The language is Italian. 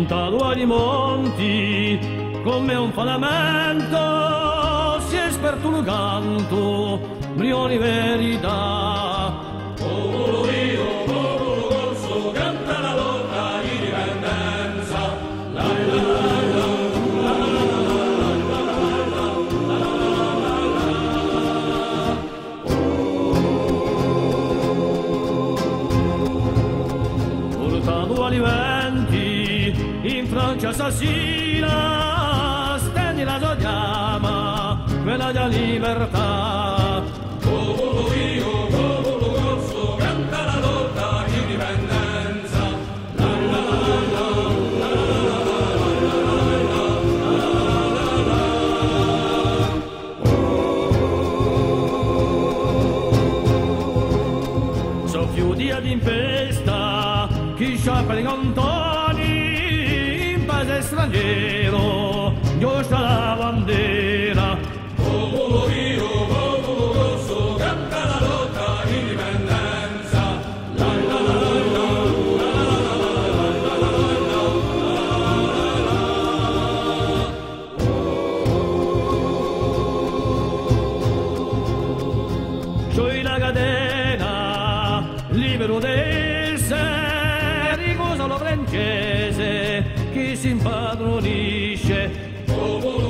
lontano ai monti, come un fanamento, si è sperto un canto, brio di verità. Popolo io, popolo corso, canta la lotta di dipendenza. La la la la la Portato agli venti, in Francia assassina, stendi la sua chiama, quella della libertà. popolo io, popolo corso, canta la lotta di dipendenza. La la la la Soffiudi ad impesta, chi sciopera i contoni, in paese straniero, giusta la bandera. popolo io, popolo corso, canta la lotta di dipendenza. La la la la C'ho la catena, libero d'essere, riposa lo francese, chi si impadronisce. popolo